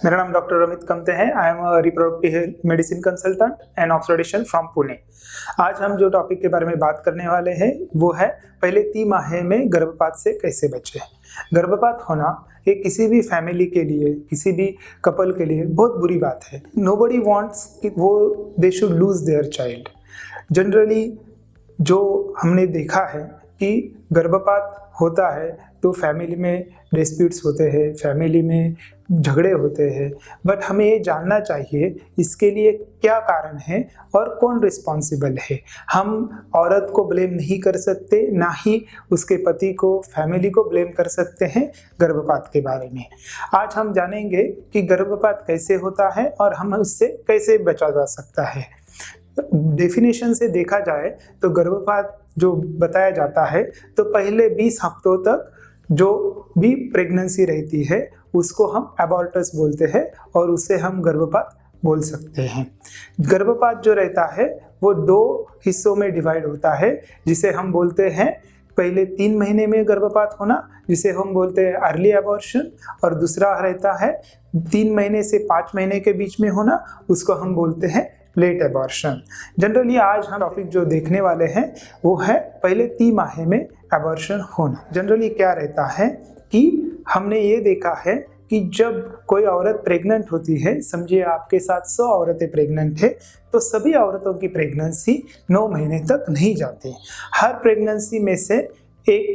मेरा नाम डॉक्टर अमित कमते है। I am a reproductive medicine consultant and obstetrician from Pune. आज हम जो टॉपिक के बारे में बात करने वाले हैं वो है पहले 3 माह में गर्भपात से कैसे बचें। गर्भपात होना ये किसी भी फैमिली के लिए, किसी भी कपल के लिए बहुत बुरी बात है। नोबडी वांट्स कि वो they should lose their child. Generally जो हमने देखा है कि गर्भपात होता है तो फैमिली में डिस्प्यूट्स होते हैं, फैमिली में झगड़े होते हैं, बट हमें ये जानना चाहिए इसके लिए क्या कारण है और कौन रिस्पॉन्सिबल है। हम औरत को ब्लेम नहीं कर सकते, ना ही उसके पति को, फैमिली को ब्लेम कर सकते हैं गर्भपात के बारे में। आज हम जानेंगे कि गर्भपात कैसे होता है और हम उससे कैसे बचा जा सकता है। डेफिनेशन से देखा जाए तो गर्भपात जो बताया जाता है तो पहले 20 हफ्तों तक जो भी प्रेगनेंसी रहती है उसको हम एबॉर्टस बोलते हैं और उसे हम गर्भपात बोल सकते हैं। गर्भपात जो रहता है वो 2 हिस्सों में डिवाइड होता है, जिसे हम बोलते हैं पहले 3 महीने में गर्भपात होना, जिसे हम बोलते हैं अर्ली एबॉर्शन, और दूसरा रहता है 3 महीने से 5 महीने के बीच में होना, उसको हम बोलते हैं लेट एबॉर्शन। जनरली आज हम टॉपिक जो देखने वाले हैं वो है पहले 3 माह में एबॉर्शन होना। जनरली क्या रहता है कि हमने ये देखा है कि जब कोई औरत प्रेग्नेंट होती है, समझिए आपके साथ 100 औरतें प्रेग्नेंट है, तो सभी औरतों की प्रेगनेंसी 9 महीने तक नहीं जाती। हर प्रेगनेंसी में से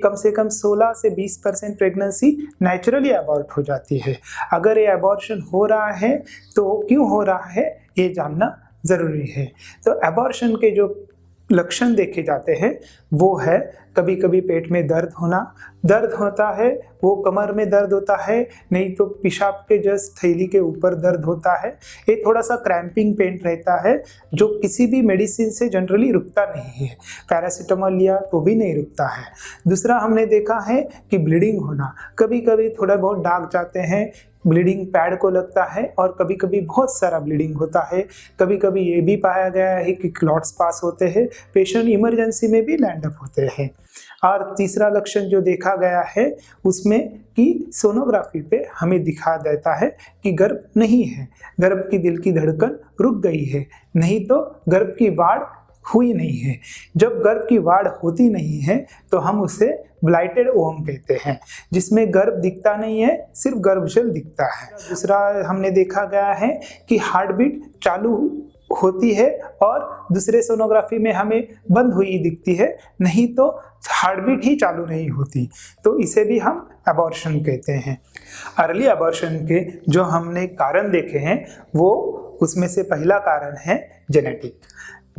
कम से कम 16 से 20% प्रेगनेंसी नेचुरली अबॉर्ट हो जाती है। अगर ये अबॉर्शन हो रहा है तो क्यों हो रहा है ये जानना ज़रूरी है। तो एबॉर्शन के जो लक्षण देखे जाते हैं वो है कभी कभी पेट में दर्द होना, दर्द होता है वो कमर में दर्द होता है, नहीं तो पेशाब के जस्ट थैली के ऊपर दर्द होता है। ये थोड़ा सा क्रैम्पिंग पेन रहता है जो किसी भी मेडिसिन से जनरली रुकता नहीं है, पैरासीटामोल लिया तो भी नहीं रुकता है। दूसरा हमने देखा है कि ब्लीडिंग होना, कभी कभी थोड़ा बहुत दाग जाते हैं, ब्लीडिंग पैड को लगता है और कभी कभी बहुत सारा ब्लीडिंग होता है। कभी कभी ये भी पाया गया है कि क्लॉट्स पास होते हैं, पेशेंट इमरजेंसी में भी लैंड अप होते हैं। और तीसरा लक्षण जो देखा गया है उसमें कि सोनोग्राफी पे हमें दिखा देता है कि गर्भ नहीं है, गर्भ की दिल की धड़कन रुक गई है, नहीं तो गर्भ की वाड़ हुई नहीं है। जब गर्भ की वाड़ होती नहीं है तो हम उसे ब्लाइटेड ओवम कहते हैं, जिसमें गर्भ दिखता नहीं है, सिर्फ गर्भजल दिखता है। दूसरा हमने देखा गया है कि हार्ट बीट चालू होती है और दूसरे सोनोग्राफी में हमें बंद हुई दिखती है, नहीं तो हार्ट बीट ही चालू नहीं होती, तो इसे भी हम अबॉर्शन कहते हैं। अर्ली अबॉर्शन के जो हमने कारण देखे हैं वो उसमें से पहला कारण है जेनेटिक।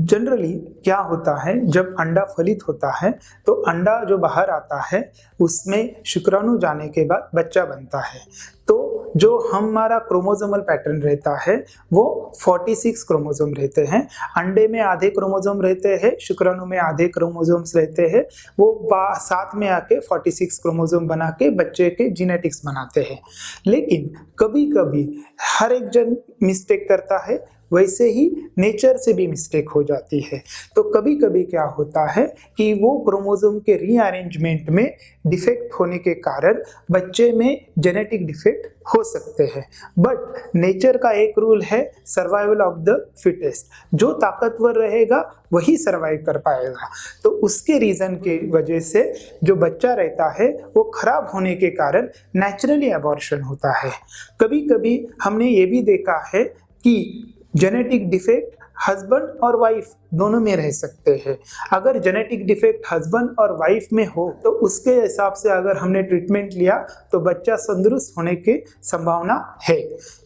जनरली क्या होता है जब अंडा फलित होता है तो अंडा जो बाहर आता है उसमें शुक्राणु जाने के बाद बच्चा बनता है। तो जो हमारा क्रोमोसोमल पैटर्न रहता है वो 46 क्रोमोसोम रहते हैं। अंडे में आधे क्रोमोसोम रहते हैं, शुक्राणु में आधे क्रोमोसोम्स रहते हैं, वो साथ में आके 46 क्रोमोसोम बना के बच्चे के जीनेटिक्स बनाते हैं। लेकिन कभी कभी हर एक जन मिस्टेक करता है, वैसे ही नेचर से भी मिस्टेक हो जाती है। तो कभी कभी क्या होता है कि वो क्रोमोसोम के रीअरेंजमेंट में डिफेक्ट होने के कारण बच्चे में जेनेटिक डिफेक्ट हो सकते हैं। बट नेचर का एक रूल है सर्वाइवल ऑफ द फिटेस्ट, जो ताकतवर रहेगा वही सर्वाइव कर पाएगा। तो उसके रीज़न के वजह से जो बच्चा रहता है वो खराब होने के कारण नेचुरली अबॉर्शन होता है। कभी कभी हमने ये भी देखा है कि जेनेटिक डिफेक्ट हस्बैंड और वाइफ दोनों में रह सकते हैं। अगर जेनेटिक डिफेक्ट हस्बैंड और वाइफ में हो तो उसके हिसाब से अगर हमने ट्रीटमेंट लिया तो बच्चा तंदुरुस्त होने की संभावना है।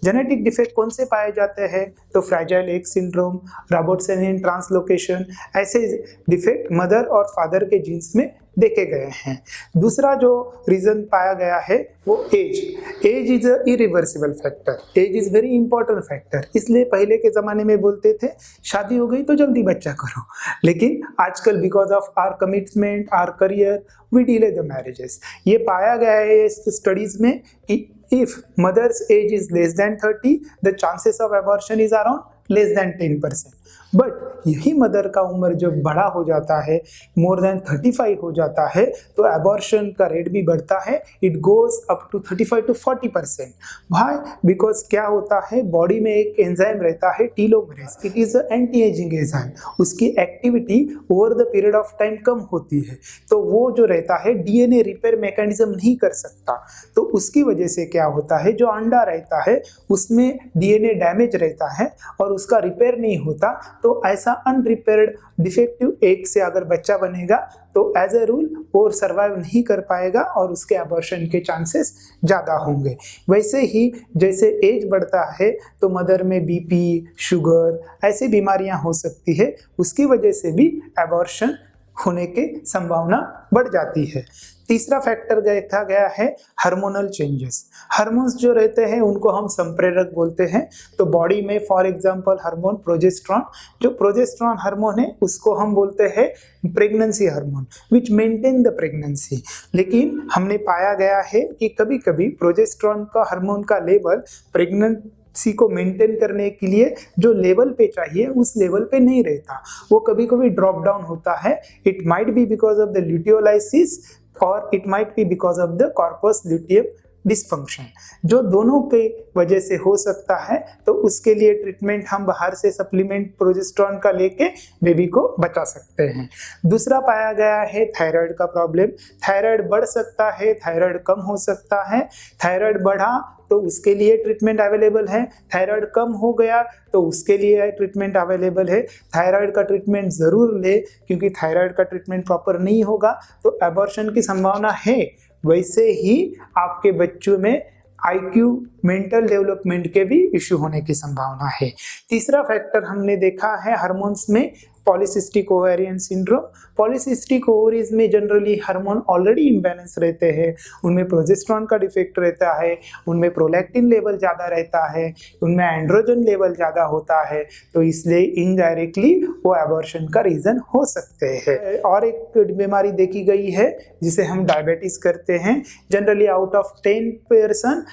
जेनेटिक डिफेक्ट कौन से पाए जाते हैं तो फ्रैजाइल एग सिंड्रोम, राबर्टसनियन ट्रांसलोकेशन, ऐसे डिफेक्ट मदर और फादर के जीन्स में देखे गए हैं। दूसरा जो रीज़न पाया गया है वो age is a irreversible factor. Age is very important factor, इसलिए पहले के ज़माने में बोलते थे शादी हो गई तो जल्दी बच्चा करो, लेकिन आजकल because of our commitment, our career, we delay the marriages. ये पाया गया है स्टडीज़ में कि if mothers age is less than 30 the chances of abortion is around less than 10%। But यही मदर का उम्र जब बड़ा हो जाता है, मोर देन 35 हो जाता है, तो अबॉर्शन का रेट भी बढ़ता है। It goes up to 35 to 40%। Why? Because क्या होता है, बॉडी में एक एंजाइम रहता है telomerase, it is anti ageing enzyme. उसकी activity over the period of time कम होती है, तो वो जो रहता है डीएनए रिपेयर मैकेनिज्म नहीं कर सकता। तो उसकी वजह से क्या होता है, जो अंडा रहता है उसमें डीएनए डैमेज रहता है और उसका रिपेयर नहीं होता। तो ऐसा अनरिपेयर्ड डिफेक्टिव एग से अगर बच्चा बनेगा तो एज ए रूल वो सर्वाइव नहीं कर पाएगा और उसके अबॉर्शन के चांसेस ज़्यादा होंगे। वैसे ही जैसे एज बढ़ता है तो मदर में बीपी, शुगर ऐसी बीमारियां हो सकती है, उसकी वजह से भी अबॉर्शन होने की संभावना बढ़ जाती है। तीसरा फैक्टर देखा गया है हार्मोनल चेंजेस। हार्मोन्स जो रहते हैं उनको हम संप्रेरक बोलते हैं। तो बॉडी में फॉर एग्जांपल हार्मोन प्रोजेस्टेरॉन, जो प्रोजेस्टेरॉन हार्मोन है उसको हम बोलते हैं pregnancy hormone, which maintain the pregnancy. लेकिन हमने पाया गया है कि कभी कभी प्रोजेस्टेरॉन का हार्मोन का लेवल प्रेगनेंसी को मेंटेन करने के लिए जो लेवल पे चाहिए उस लेवल पे नहीं रहता, वो कभी कभी ड्रॉप डाउन होता है। It might be because of the luteolysis और it might be because of the corpus luteum dysfunction, जो दोनों के वजह से हो सकता है। तो उसके लिए ट्रीटमेंट हम बाहर से सप्लीमेंट प्रोजेस्टेरॉन का लेके बेबी को बचा सकते हैं। दूसरा पाया गया है थायराइड का प्रॉब्लम। थायराइड बढ़ सकता है, थायराइड कम हो सकता है। थायराइड बढ़ा तो उसके लिए ट्रीटमेंट अवेलेबल है, थायराइड कम हो गया तो उसके लिए ट्रीटमेंट अवेलेबल है। थायराइड का ट्रीटमेंट ज़रूर ले, क्योंकि थायराइड का ट्रीटमेंट प्रॉपर नहीं होगा तो अबॉर्शन की संभावना है। वैसे ही आपके बच्चों में आईक्यू, मेंटल डेवलपमेंट के भी इश्यू होने की संभावना है। तीसरा फैक्टर हमने देखा है हार्मोन्स में polycystic ovarian syndrome. Polycystic ovaries में जनरली हार्मोन ऑलरेडी इम्बैलेंस रहते हैं, उनमें प्रोजेस्टेरॉन का डिफेक्ट रहता है, उनमें प्रोलैक्टिन लेवल ज़्यादा रहता है, उनमें एंड्रोजन लेवल ज़्यादा होता है, तो इसलिए इनडायरेक्टली वो अबॉर्शन का रीज़न हो सकते हैं। और एक बीमारी देखी गई है जिसे हम डायबिटीज़ करते हैं। Generally out of 10 person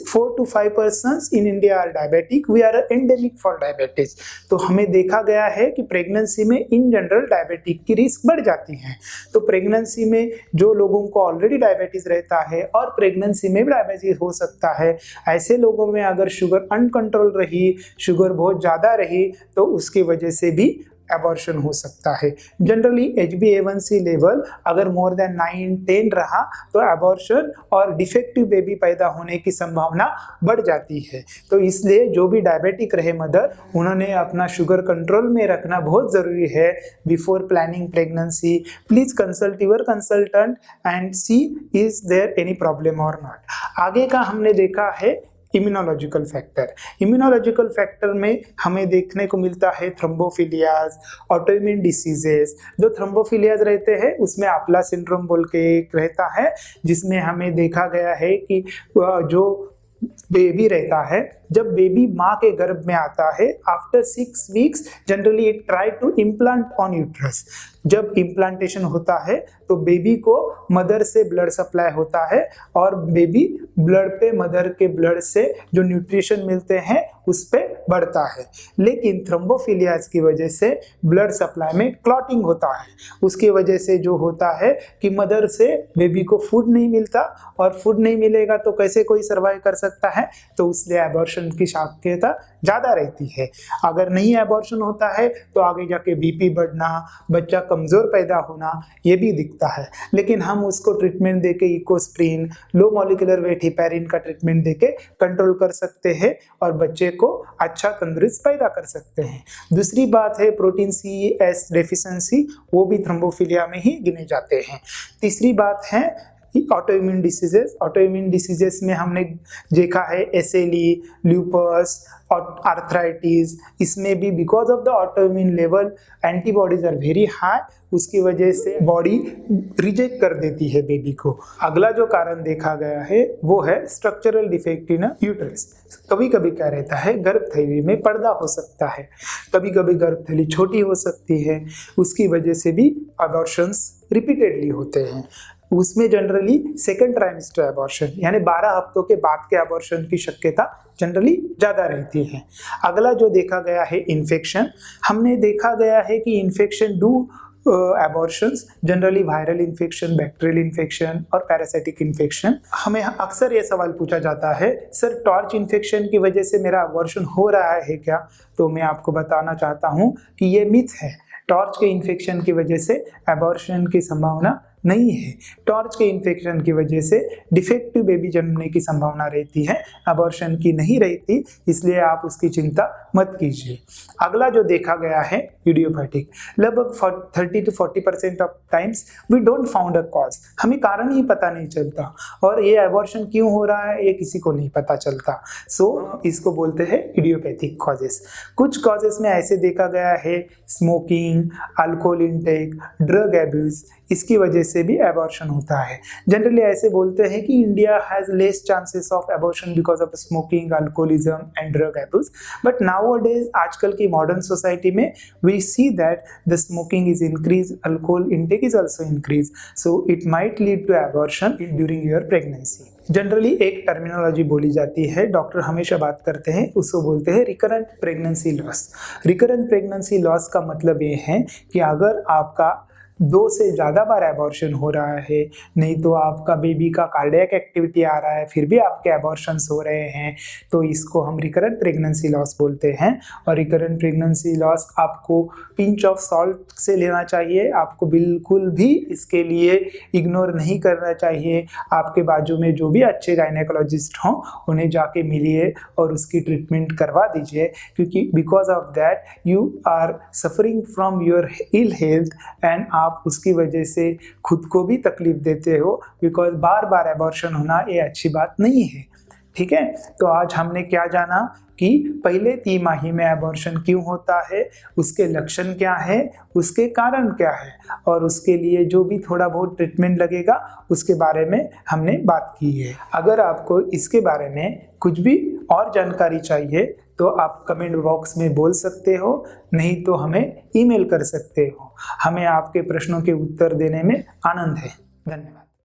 4 to 5% in India are diabetic. We are endemic for diabetes. तो हमें देखा गया है कि प्रेगनेंसी में इन जनरल डायबिटिक की रिस्क बढ़ जाती है। तो प्रेगनेंसी में जो लोगों को ऑलरेडी डायबिटीज रहता है और प्रेगनेंसी में भी डायबिटीज हो सकता है, ऐसे लोगों में अगर शुगर अनकंट्रोल रही, शुगर बहुत ज़्यादा रही, तो उसकी वजह से भी अबॉर्शन हो सकता है। जनरली HbA1c लेवल अगर मोर देन 9-10 रहा तो अबॉर्शन और डिफेक्टिव बेबी पैदा होने की संभावना बढ़ जाती है। तो इसलिए जो भी डायबिटिक रहे मदर, उन्होंने अपना शुगर कंट्रोल में रखना बहुत ज़रूरी है। Before planning pregnancy please consult your consultant and see is there any problem और नॉट। आगे का हमने देखा है इम्यूनोलॉजिकल फैक्टर। इम्यूनोलॉजिकल फैक्टर में हमें देखने को मिलता है थ्रोम्बोफिलियाज, ऑटोइम्यून डिसीजेस। जो थ्रोम्बोफिलियाज रहते हैं उसमें आपला सिंड्रोम बोल के एक रहता है, जिसमें हमें देखा गया है कि जो बेबी रहता है, जब बेबी माँ के गर्भ में आता है, after 6 weeks generally it try to implant on uterus. जब इम्प्लांटेशन होता है तो बेबी को मदर से ब्लड सप्लाई होता है और बेबी ब्लड पे मदर के ब्लड से जो न्यूट्रिशन मिलते हैं उस पे बढ़ता है। लेकिन थ्रोम्बोफिलियाज की वजह से ब्लड सप्लाई में क्लॉटिंग होता है। उसकी वजह से जो होता है कि मदर से बेबी को फूड नहीं मिलता, और फूड नहीं मिलेगा तो कैसे कोई सर्वाइव कर सकता है, तो इसलिए अबॉर्शन की शक्यता ज़्यादा रहती है। अगर नहीं अबॉर्शन होता है तो आगे जाके बीपी बढ़ना, बच्चा कमज़ोर पैदा होना, ये भी दिखता है। लेकिन हम उसको ट्रीटमेंट देके Ecosprin, low molecular weight heparin का ट्रीटमेंट देके कंट्रोल कर सकते हैं और बच्चे को अच्छा तंदुरुस्त पैदा कर सकते हैं। दूसरी बात है प्रोटीन C/S डेफिशिएंसी, वो भी थ्रोम्बोफिलिया में ही गिने जाते हैं। तीसरी बात है ऑटोइम्यून डिसीजेस। ऑटोइम्यून डिसीजेस में हमने देखा है SLE, ल्यूपस और आर्थराइटिस। इसमें भी because of the autoimmune level antibodies are very high, उसकी वजह से बॉडी रिजेक्ट कर देती है बेबी को। अगला जो कारण देखा गया है वो है स्ट्रक्चरल डिफेक्ट इन यूट्रस। कभी कभी क्या रहता है, गर्भथैली में पर्दा हो सकता है, कभी कभी गर्भथैली छोटी हो सकती है, उसकी वजह से भी अबॉर्शंस रिपीटेडली होते हैं। उसमें जनरली सेकेंड ट्राइमेस्टर एबॉर्शन यानी 12 हफ्तों के बाद के एबॉर्शन की शक्यता जनरली ज़्यादा रहती है। अगला जो देखा गया है इन्फेक्शन, हमने देखा गया है कि infection do abortions generally viral infection, bacterial infection और पैरासाइटिक इन्फेक्शन। हमें अक्सर ये सवाल पूछा जाता है, सर टॉर्च इन्फेक्शन की वजह से मेरा एबॉर्शन हो रहा है क्या? तो मैं आपको बताना चाहता हूँ कि ये मिथ है। टॉर्च के इन्फेक्शन की वजह से एबॉर्शन की संभावना नहीं है। टॉर्च के इन्फेक्शन की वजह से डिफेक्टिव बेबी जन्मने की संभावना रहती है, एबॉर्शन की नहीं रहती, इसलिए आप उसकी चिंता मत कीजिए। अगला जो देखा गया है इडियोपैथिक, लगभग 30 to 40% of times we don't found a cause, हमें कारण ही पता नहीं चलता और ये एबॉर्शन क्यों हो रहा है ये किसी को नहीं पता चलता। सो इसको बोलते हैं इडियोपैथिक कॉजेस। कुछ कॉजेस में ऐसे देखा गया है smoking, alcohol intake, drug abuse, इसकी वजह से भी एबॉर्शन होता है। जनरली ऐसे बोलते हैं कि India has less chances of abortion because of smoking, alcoholism and drug abuse, but nowadays आजकल की मॉडर्न सोसाइटी में we see that the smoking is increase, alcohol intake is also increase, so it might lead to abortion during your pregnancy. Generally एक terminology बोली जाती है, doctor हमेशा बात करते हैं, उसको बोलते हैं recurrent pregnancy loss. Recurrent pregnancy loss का मतलब ये है कि अगर आपका 2 से ज़्यादा बार एबॉर्शन हो रहा है, नहीं तो आपका बेबी का कार्डियक एक्टिविटी आ रहा है, फिर भी आपके एबॉर्शंस हो रहे हैं, तो इसको हम रिकरेंट प्रेगनेंसी लॉस बोलते हैं। और रिकरेंट प्रेगनेंसी लॉस आपको पिंच ऑफ सॉल्ट से लेना चाहिए, आपको बिल्कुल भी इसके लिए इग्नोर नहीं करना चाहिए। आपके बाजू में जो भी अच्छे गायनेकोलॉजिस्ट हों उन्हें जाके मिलिए और उसकी ट्रीटमेंट करवा दीजिए, क्योंकि because of that you are suffering from your ill health and आप उसकी वजह से खुद को भी तकलीफ देते हो, बिकॉज बार बार एबॉर्शन होना ये अच्छी बात नहीं है। ठीक है, तो आज हमने क्या जाना कि पहले तिमाही में एबॉर्शन क्यों होता है, उसके लक्षण क्या है, उसके कारण क्या है, और उसके लिए जो भी थोड़ा बहुत ट्रीटमेंट लगेगा उसके बारे में हमने बात की है। अगर आपको इसके बारे में कुछ भी और जानकारी चाहिए तो आप कमेंट बॉक्स में बोल सकते हो, नहीं तो हमें ईमेल कर सकते हो। हमें आपके प्रश्नों के उत्तर देने में आनंद है। धन्यवाद।